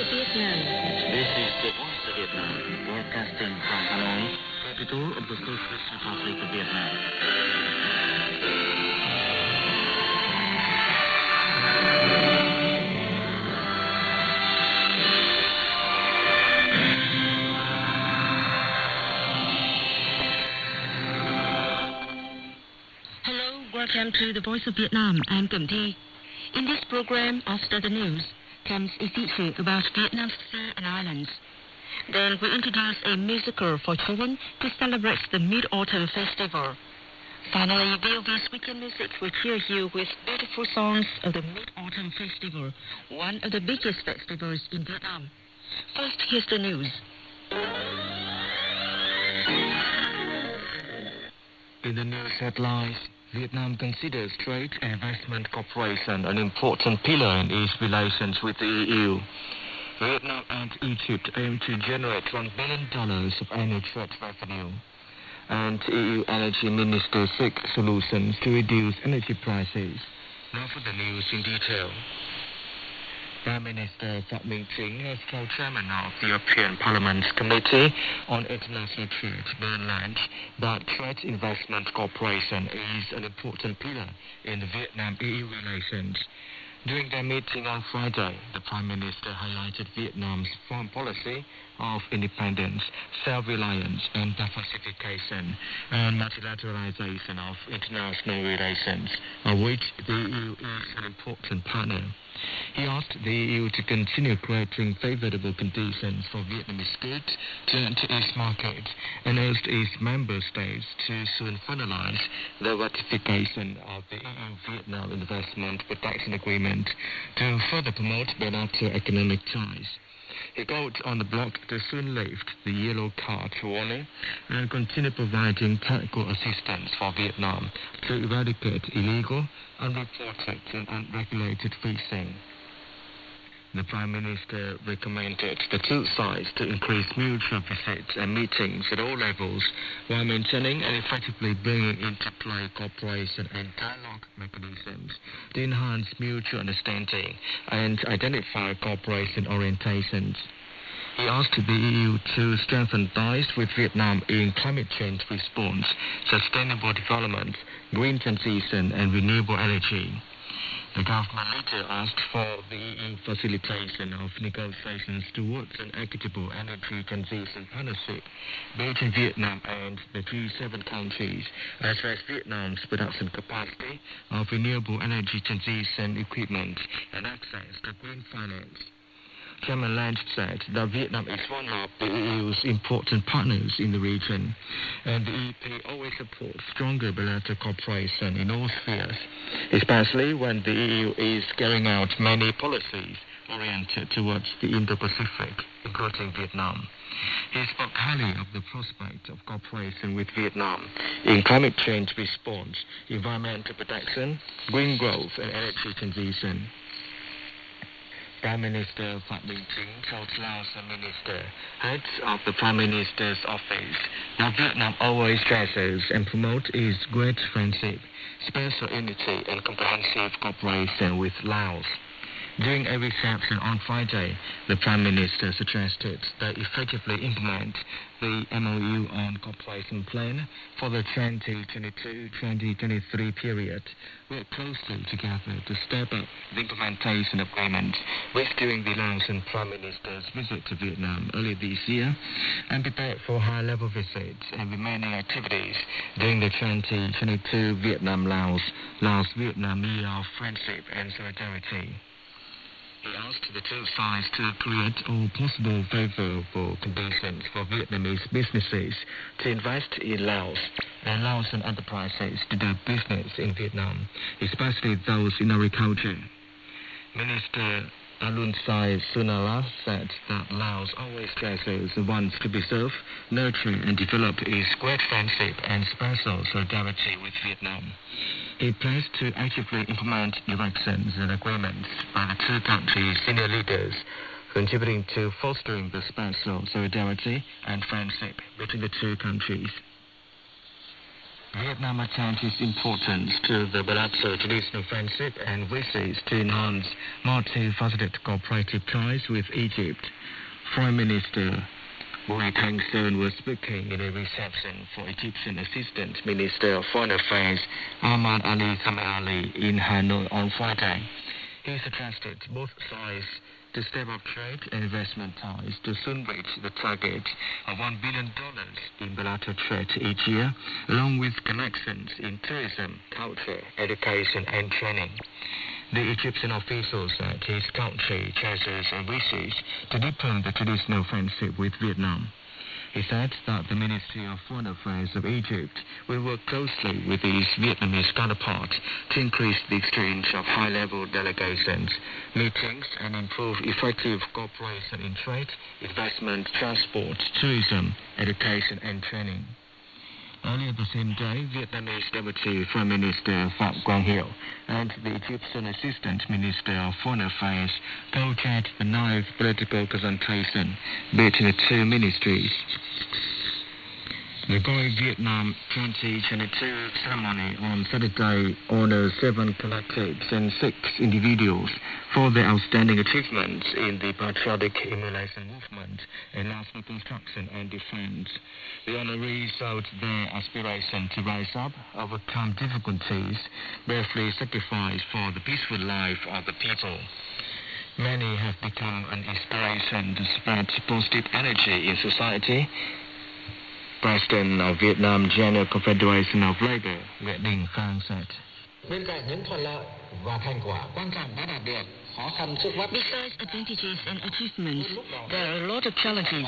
of Vietnam. This is the Voice of Vietnam, broadcasting from Hanoi, capital of the Socialist Republic of Vietnam. Hello, welcome to the Voice of Vietnam. I'm Cẩm Thi. In this program, after the news, comes a feature about Vietnam's sea and islands. Then we introduce a musical for children to celebrate the Mid-Autumn Festival. Finally, VOV's weekend music will cheer you with beautiful songs of the Mid-Autumn Festival, one of the biggest festivals in Vietnam. First, here's the news. In the news headlines, Vietnam considers Trade and Investment Cooperation an important pillar in its relations with the EU. Vietnam and Egypt aim to generate $1 billion of annual trade revenue. And EU energy ministers seek solutions to reduce energy prices. Now for the news in detail. Prime Minister Phạm Minh Chính has told Chairman of the European Parliament's Committee on International Trade, Bernard Lange, that trade investment cooperation is an important pillar in the Vietnam-EU relations. During their meeting on Friday, the Prime Minister highlighted Vietnam's foreign policy of independence, self-reliance and diversification and multilateralization of international relations, of which the EU is an important partner. He asked the EU to continue creating favorable conditions for Vietnamese goods to enter its market and urged its member states to soon finalize the ratification of the EU-Vietnam Investment Protection Agreement to further promote bilateral economic ties. He called on the bloc to soon lift the yellow card warning and continue providing technical assistance for Vietnam to eradicate illegal, unreported and unregulated fishing. The Prime Minister recommended the two sides to increase mutual visits and meetings at all levels while maintaining and effectively bringing into play cooperation and dialogue mechanisms to enhance mutual understanding and identify cooperation orientations. He asked the EU to strengthen ties with Vietnam in climate change response, sustainable development, green transition and renewable energy. The government later asked for the EU facilitation of negotiations towards an equitable energy transition partnership between Vietnam and the G7 countries, as well as Vietnam's production capacity of renewable energy transition equipment and access to green finance. Chairman Lange said that Vietnam is one of the EU's important partners in the region, and the EP always supports stronger bilateral cooperation in all spheres, especially when the EU is carrying out many policies oriented towards the Indo-Pacific, including Vietnam. He spoke highly of the prospect of cooperation with Vietnam in climate change response, environmental protection, green growth, and energy transition. Prime Minister Phạm Minh Chính told Laos Minister, heads of the Prime Minister's office, that Vietnam always treasures and promotes its great friendship, special unity and comprehensive cooperation with Laos. During a reception on Friday, the Prime Minister suggested that effectively implement the MOU on cooperation plan for the 2022-2023 period. Work closely together to step up the implementation agreement, which during the Laotian Prime Minister's visit to Vietnam earlier this year, and prepare for high-level visits and remaining activities during the 2022 Vietnam-Laos Year of Friendship and Solidarity. He asked the two sides to create all possible favorable conditions for Vietnamese businesses to invest in Laos and Laotian enterprises to do business in Vietnam, especially those in agriculture. Minister Alunsai Sunala said that Laos always treasures the ones to preserve, nurture and develop its great friendship and special solidarity with Vietnam. He plans to actively implement directions and agreements by the two countries' senior leaders, contributing to fostering the special solidarity and friendship between the two countries. Vietnam attaches importance to the bilateral traditional friendship and wishes to enhance multifaceted cooperative ties with Egypt. Foreign Minister Bùi Thanh Sơn was speaking in a reception for Egyptian Assistant Minister of Foreign Affairs Ahmad Ali Khamenei in Hanoi on Friday. He suggested both sides to step up trade and investment ties to soon reach the target of $1 billion in bilateral trade each year, along with connections in tourism, culture, education, and training. The Egyptian official said his country cherishes and wishes to deepen the traditional friendship with Vietnam. He said that the Ministry of Foreign Affairs of Egypt will work closely with its Vietnamese counterpart to increase the exchange of high-level delegations, meetings, and improve effective cooperation in trade, investment, transport, tourism, education, and training. Earlier the same day, Vietnamese Deputy Prime Minister Phạm Quang Hiệu and the Egyptian Assistant Minister of Foreign Affairs co-chaired the 9th political consultation between the two ministries. The Going Vietnam 2022 ceremony on Saturday honors 7 collectives and 6 individuals for their outstanding achievements in the patriotic emulation movement and national construction and defense. The honorees showed their aspiration to rise up, overcome difficulties, bravely sacrifice for the peaceful life of the people. Many have become an inspiration to spread positive energy in society. President of Vietnam General Confederation of Labor, Nguyễn Đình Khang said. Besides advantages and achievements, there are a lot of challenges.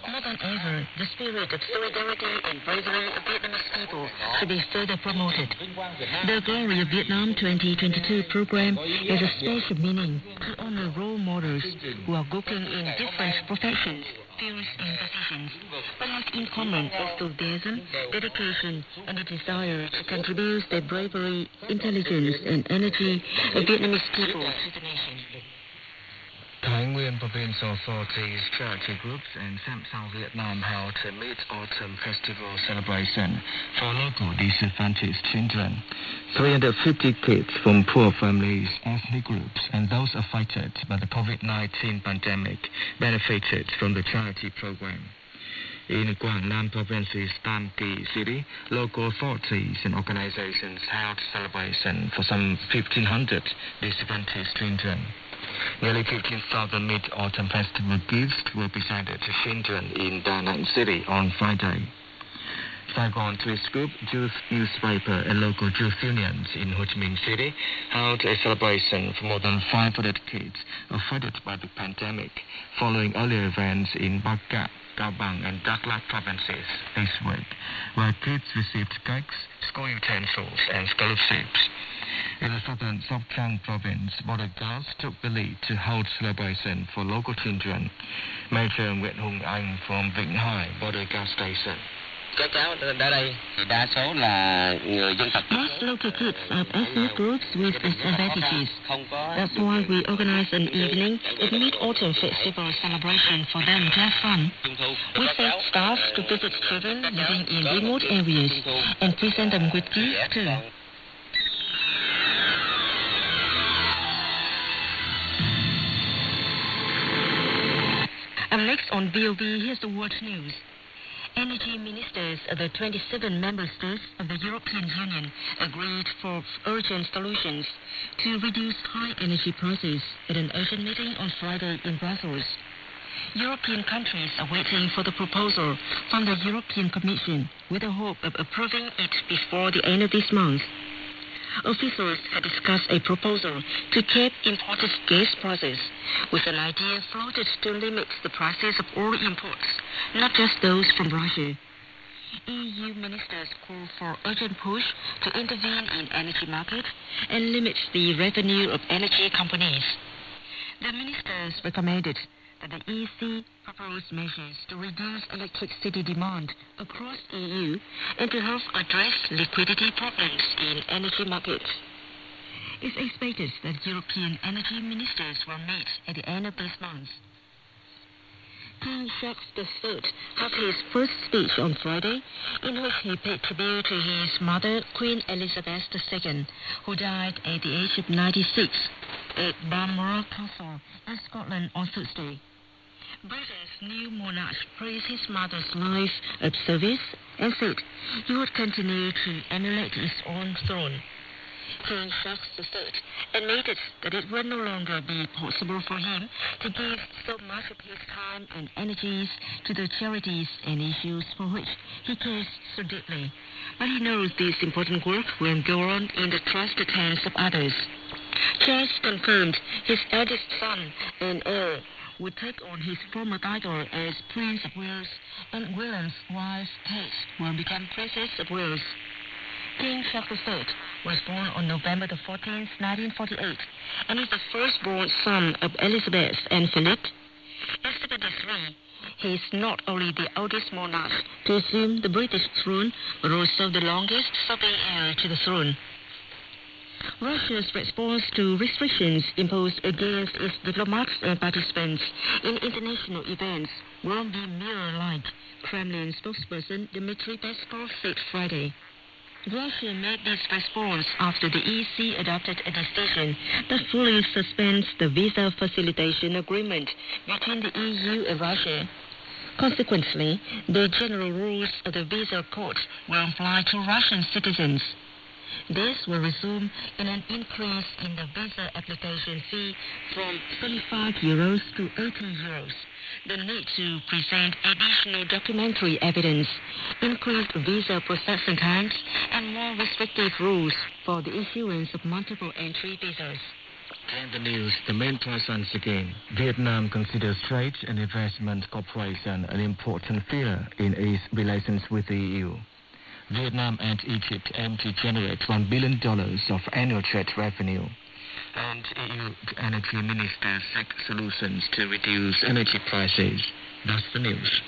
More than ever, the spirit of solidarity and bravery of Vietnamese people should be further promoted. The Glory of Vietnam 2022 program has a special meaning to honor role models who are working in different professions, fields, and positions, but have in common enthusiasm, dedication, and a desire to contribute their bravery, intelligence, and energy of Vietnamese people to the nation. Thái Nguyên Provincial Authorities, charity groups, and Samsung Vietnam held a Mid-Autumn Festival celebration for local disadvantaged children. 350 kids from poor families, ethnic groups, and those affected by the COVID-19 pandemic benefited from the charity program. In Quảng Nam Province's Tam Kỳ City, local authorities and organizations held celebration for some 1,500 disadvantaged children. Nearly 15,000 Mid-Autumn Festival gifts were presented to children in Da Nang City on Friday. Saigon Twist Group, youth newspaper, and local youth unions in Ho Chi Minh City held a celebration for more than 500 kids affected by the pandemic, following earlier events in Bắc Cạn, Cao Bằng, and Đắk Lắk provinces this week, where kids received cakes, school utensils, and scholarships. In the southern Sóc Trăng province, border guards took the lead to hold celebration for local children. Major Nguyễn Hùng Anh from Vĩnh Hải Border Guard Station. Most local kids of ethnic groups with disadvantages. That's why we organize an evening of Mid-Autumn Festival celebration for them to have fun. We sent staff to visit children living in remote areas and present them with gifts too. Next on VOV, here's the world news. Energy ministers of the 27 member states of the European Union agreed for urgent solutions to reduce high energy prices at an urgent meeting on Friday in Brussels. European countries are waiting for the proposal from the European Commission with the hope of approving it before the end of this month. Officials had discussed a proposal to cap imported gas prices, with an idea floated to limit the prices of all imports, not just those from Russia. EU ministers called for urgent push to intervene in energy markets and limit the revenue of energy companies. The ministers recommended that the EC propose measures to reduce electricity demand across EU and to help address liquidity problems in energy markets. It's expected that European energy ministers will meet at the end of this month. King Charles III had his first speech on Friday, in which he paid tribute to his mother, Queen Elizabeth II, who died at the age of 96 at Balmoral Castle in Scotland on Thursday. Britain's new monarch praised his mother's life of service and said he would continue to emulate his own throne. King Charles III admitted that it would no longer be possible for him to give so much of his time and energies to the charities and issues for which he cares so deeply. But he knows this important work will go on in the trusted hands of others. Charles confirmed his eldest son and heir would take on his former title as Prince of Wales, and William's wife, Kate, will become Princess of Wales. King Charles III was born on November 14, 1948, and is the firstborn son of Elizabeth and Philip. At 73, he is not only the oldest monarch to assume the British throne, but also the longest serving heir to the throne. Russia's response to restrictions imposed against its diplomats and participants in international events won't be mirror-like, Kremlin spokesperson Dmitry Peskov said Friday. Russia made this response after the EC adopted a decision that fully suspends the visa facilitation agreement between the EU and Russia. Consequently, the general rules of the visa code will apply to Russian citizens. This will result in an increase in the visa application fee from €25 to €80, the need to present additional documentary evidence, increased visa processing times, and more restrictive rules for the issuance of multiple entry visas. In the news, the main prize once again. Vietnam considers trade and investment cooperation an important pillar in its relations with the EU. Vietnam and Egypt aim to generate $1 billion of annual trade revenue. And EU energy ministers seek solutions to reduce energy prices. That's the news.